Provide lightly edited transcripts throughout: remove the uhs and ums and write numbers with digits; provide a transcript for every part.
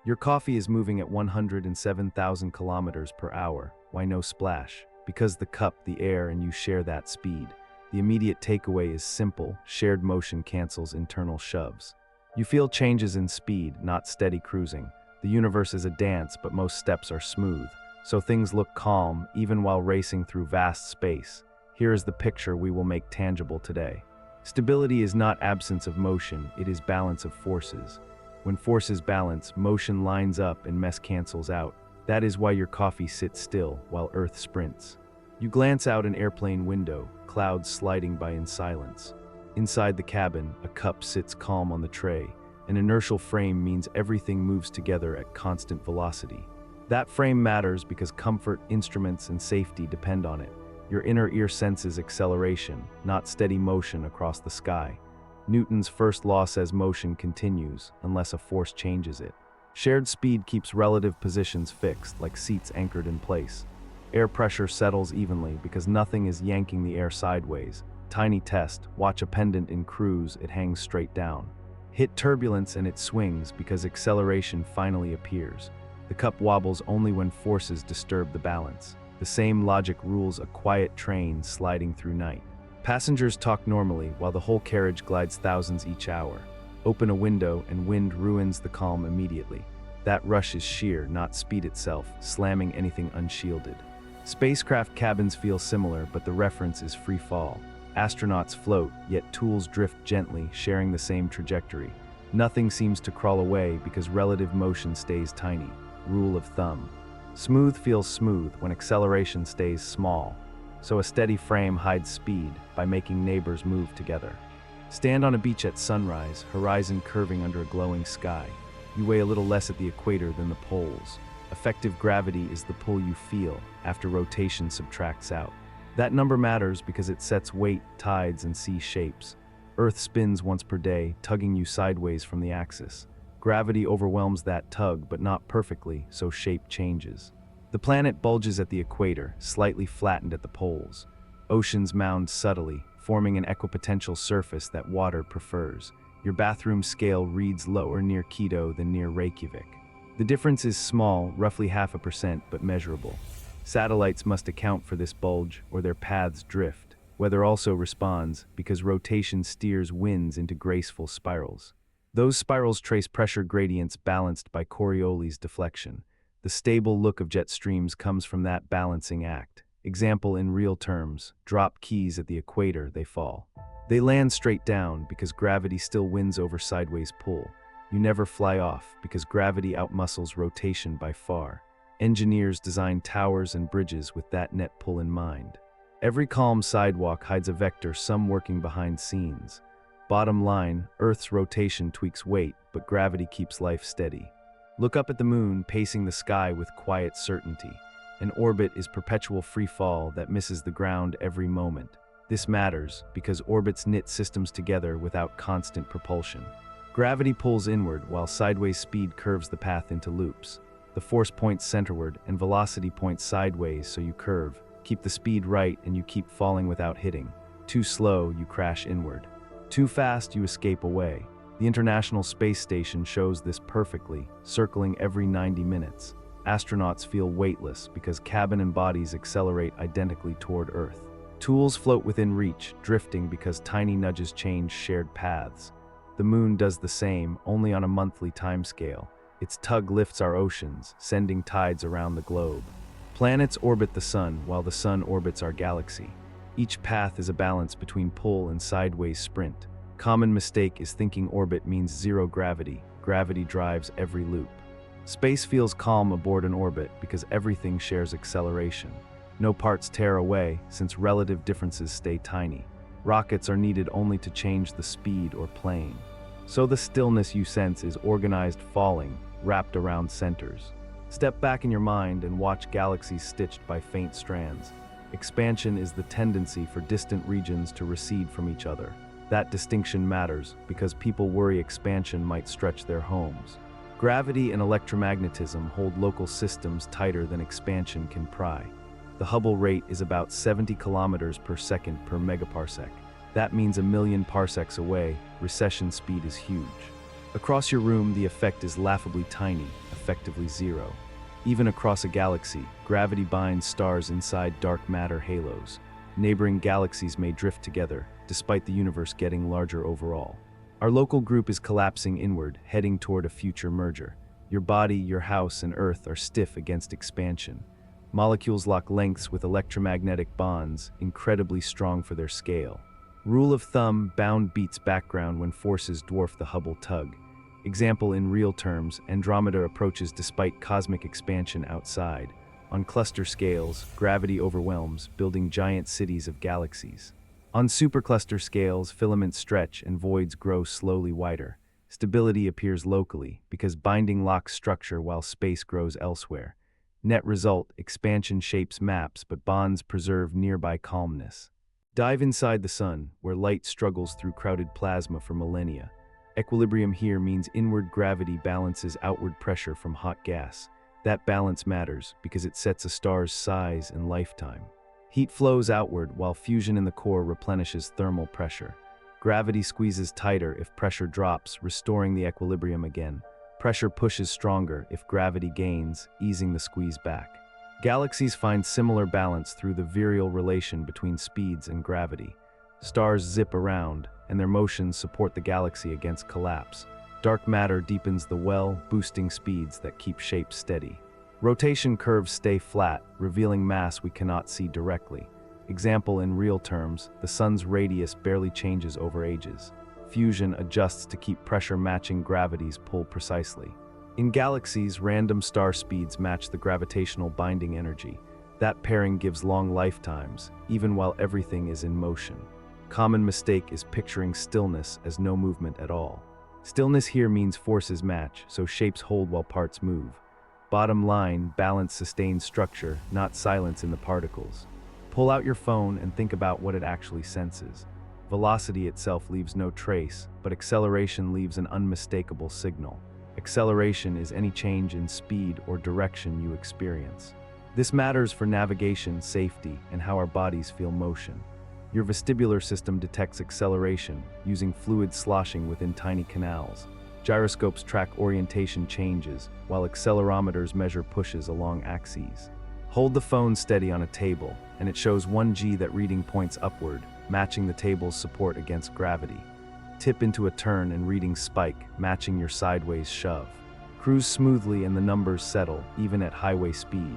Your coffee is moving at 107,000 kilometers per hour. Why no splash? Because the cup, the air, and you share that speed. The immediate takeaway is simple: shared motion cancels internal shoves. You feel changes in speed, not steady cruising. The universe is a dance, but most steps are smooth. So things look calm, even while racing through vast space. Here is the picture we will make tangible today. Stability is not absence of motion, it is balance of forces. When forces balance, motion lines up and mess cancels out. That is why your coffee sits still while Earth sprints. You glance out an airplane window, clouds sliding by in silence. Inside the cabin, a cup sits calm on the tray. An inertial frame means everything moves together at constant velocity. That frame matters because comfort, instruments, and safety depend on it. Your inner ear senses acceleration, not steady motion across the sky. Newton's first law says motion continues unless a force changes it. Shared speed keeps relative positions fixed, like seats anchored in place. Air pressure settles evenly because nothing is yanking the air sideways. Tiny test: watch a pendant in cruise, it hangs straight down. Hit turbulence and it swings because acceleration finally appears. The cup wobbles only when forces disturb the balance. The same logic rules a quiet train sliding through night. Passengers talk normally while the whole carriage glides thousands each hour. Open a window and wind ruins the calm immediately. That rush is sheer, not speed itself, slamming anything unshielded. Spacecraft cabins feel similar, but the reference is free fall. Astronauts float, yet tools drift gently, sharing the same trajectory. Nothing seems to crawl away because relative motion stays tiny. Rule of thumb. Smooth feels smooth when acceleration stays small. So a steady frame hides speed by making neighbors move together. Stand on a beach at sunrise, horizon curving under a glowing sky. You weigh a little less at the equator than the poles. Effective gravity is the pull you feel after rotation subtracts out. That number matters because it sets weight, tides, and sea shapes. Earth spins once per day, tugging you sideways from the axis. Gravity overwhelms that tug, but not perfectly, so shape changes. The planet bulges at the equator, slightly flattened at the poles. Oceans mound subtly, forming an equipotential surface that water prefers. Your bathroom scale reads lower near Quito than near Reykjavik. The difference is small, roughly 0.5%, but measurable. Satellites must account for this bulge, or their paths drift. Weather also responds, because rotation steers winds into graceful spirals. Those spirals trace pressure gradients balanced by Coriolis deflection. The stable look of jet streams comes from that balancing act. Example in real terms: drop keys at the equator, they fall. They land straight down because gravity still wins over sideways pull. You never fly off because gravity outmuscles rotation by far. Engineers design towers and bridges with that net pull in mind. Every calm sidewalk hides a vector, some working behind scenes. Bottom line, Earth's rotation tweaks weight, but gravity keeps life steady. Look up at the moon, pacing the sky with quiet certainty. An orbit is perpetual free fall that misses the ground every moment. This matters because orbits knit systems together without constant propulsion. Gravity pulls inward while sideways speed curves the path into loops. The force points centerward and velocity points sideways, so you curve. Keep the speed right and you keep falling without hitting. Too slow, you crash inward. Too fast, you escape away. The International Space Station shows this perfectly, circling every 90 minutes. Astronauts feel weightless because cabin and bodies accelerate identically toward Earth. Tools float within reach, drifting because tiny nudges change shared paths. The moon does the same, only on a monthly timescale. Its tug lifts our oceans, sending tides around the globe. Planets orbit the sun while the sun orbits our galaxy. Each path is a balance between pull and sideways sprint. Common mistake is thinking orbit means zero gravity. Gravity drives every loop. Space feels calm aboard an orbit because everything shares acceleration. No parts tear away since relative differences stay tiny. Rockets are needed only to change the speed or plane. So the stillness you sense is organized falling, wrapped around centers. Step back in your mind and watch galaxies stitched by faint strands. Expansion is the tendency for distant regions to recede from each other. That distinction matters because people worry expansion might stretch their homes. Gravity and electromagnetism hold local systems tighter than expansion can pry. The Hubble rate is about 70 kilometers per second per megaparsec. That means 1 million parsecs away, recession speed is huge. Across your room, the effect is laughably tiny, effectively zero. Even across a galaxy, gravity binds stars inside dark matter halos. Neighboring galaxies may drift together, despite the universe getting larger overall. Our local group is collapsing inward, heading toward a future merger. Your body, your house, and Earth are stiff against expansion. Molecules lock lengths with electromagnetic bonds, incredibly strong for their scale. Rule of thumb, bound beats background when forces dwarf the Hubble tug. Example in real terms, Andromeda approaches despite cosmic expansion outside. On cluster scales, gravity overwhelms, building giant cities of galaxies. On supercluster scales, filaments stretch and voids grow slowly wider. Stability appears locally, because binding locks structure while space grows elsewhere. Net result, expansion shapes maps, but bonds preserve nearby calmness. Dive inside the sun, where light struggles through crowded plasma for millennia. Equilibrium here means inward gravity balances outward pressure from hot gas. That balance matters because it sets a star's size and lifetime. Heat flows outward while fusion in the core replenishes thermal pressure. Gravity squeezes tighter if pressure drops, restoring the equilibrium again. Pressure pushes stronger if gravity gains, easing the squeeze back. Galaxies find similar balance through the virial relation between speeds and gravity. Stars zip around, and their motions support the galaxy against collapse. Dark matter deepens the well, boosting speeds that keep shapes steady. Rotation curves stay flat, revealing mass we cannot see directly. Example in real terms, the sun's radius barely changes over ages. Fusion adjusts to keep pressure matching gravity's pull precisely. In galaxies, random star speeds match the gravitational binding energy. That pairing gives long lifetimes, even while everything is in motion. Common mistake is picturing stillness as no movement at all. Stillness here means forces match, so shapes hold while parts move. Bottom line, balance sustains structure, not silence in the particles. Pull out your phone and think about what it actually senses. Velocity itself leaves no trace, but acceleration leaves an unmistakable signal. Acceleration is any change in speed or direction you experience. This matters for navigation, safety, and how our bodies feel motion. Your vestibular system detects acceleration, using fluid sloshing within tiny canals. Gyroscopes track orientation changes, while accelerometers measure pushes along axes. Hold the phone steady on a table, and it shows 1G. That reading points upward, matching the table's support against gravity. Tip into a turn and readings spike, matching your sideways shove. Cruise smoothly and the numbers settle, even at highway speed.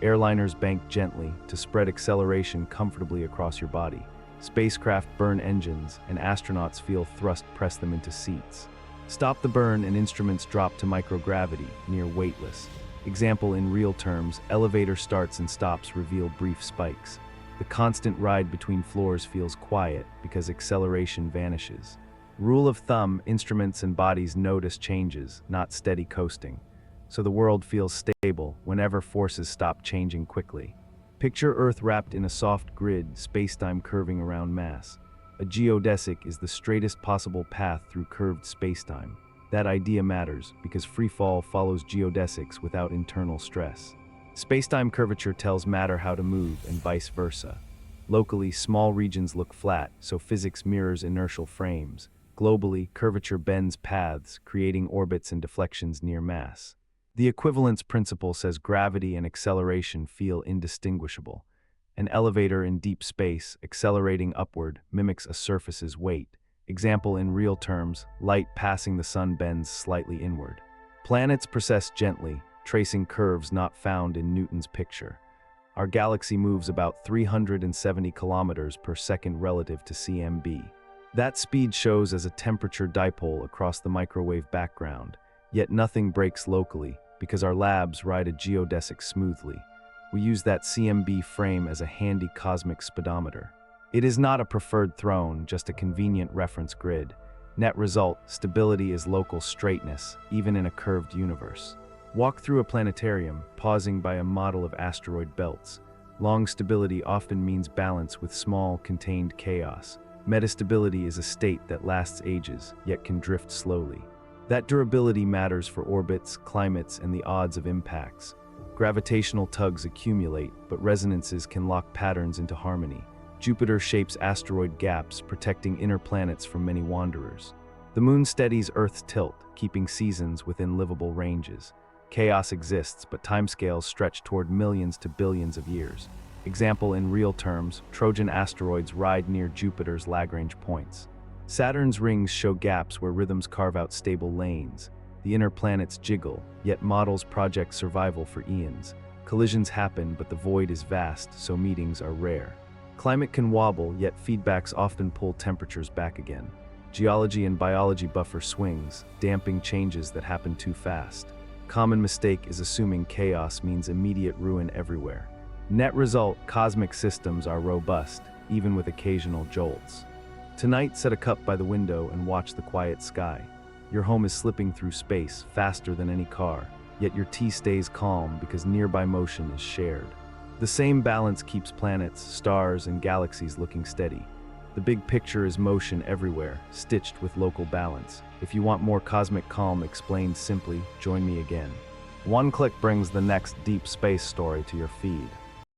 Airliners bank gently to spread acceleration comfortably across your body. Spacecraft burn engines, and astronauts feel thrust press them into seats. Stop the burn and instruments drop to microgravity, near weightless. Example in real terms, elevator starts and stops reveal brief spikes. The constant ride between floors feels quiet because acceleration vanishes. Rule of thumb, instruments and bodies notice changes, not steady coasting. So the world feels stable whenever forces stop changing quickly. Picture Earth wrapped in a soft grid, spacetime curving around mass. A geodesic is the straightest possible path through curved spacetime. That idea matters because freefall follows geodesics without internal stress. Spacetime curvature tells matter how to move and vice versa. Locally, small regions look flat, so physics mirrors inertial frames. Globally, curvature bends paths, creating orbits and deflections near mass. The equivalence principle says gravity and acceleration feel indistinguishable. An elevator in deep space, accelerating upward, mimics a surface's weight. Example in real terms, light passing the sun bends slightly inward. Planets precess gently, tracing curves not found in Newton's picture. Our galaxy moves about 370 kilometers per second relative to cmb. That speed shows as a temperature dipole across the microwave background, yet nothing breaks locally because our labs ride a geodesic smoothly. We use that cmb frame as a handy cosmic speedometer. It is not a preferred throne, just a convenient reference grid. Net result, stability is local straightness, even in a curved universe. Walk through a planetarium, pausing by a model of asteroid belts. Long stability often means balance with small, contained chaos. Metastability is a state that lasts ages, yet can drift slowly. That durability matters for orbits, climates, and the odds of impacts. Gravitational tugs accumulate, but resonances can lock patterns into harmony. Jupiter shapes asteroid gaps, protecting inner planets from many wanderers. The moon steadies Earth's tilt, keeping seasons within livable ranges. Chaos exists, but timescales stretch toward millions to billions of years. Example in real terms, Trojan asteroids ride near Jupiter's Lagrange points. Saturn's rings show gaps where rhythms carve out stable lanes. The inner planets jiggle, yet models project survival for eons. Collisions happen, but the void is vast, so meetings are rare. Climate can wobble, yet feedbacks often pull temperatures back again. Geology and biology buffer swings, damping changes that happen too fast. Common mistake is assuming chaos means immediate ruin everywhere. Net result, cosmic systems are robust, even with occasional jolts. Tonight, set a cup by the window and watch the quiet sky. Your home is slipping through space faster than any car, yet your tea stays calm because nearby motion is shared. The same balance keeps planets, stars, and galaxies looking steady. The big picture is motion everywhere, stitched with local balance. If you want more cosmic calm explained simply, join me again. One click brings the next deep space story to your feed.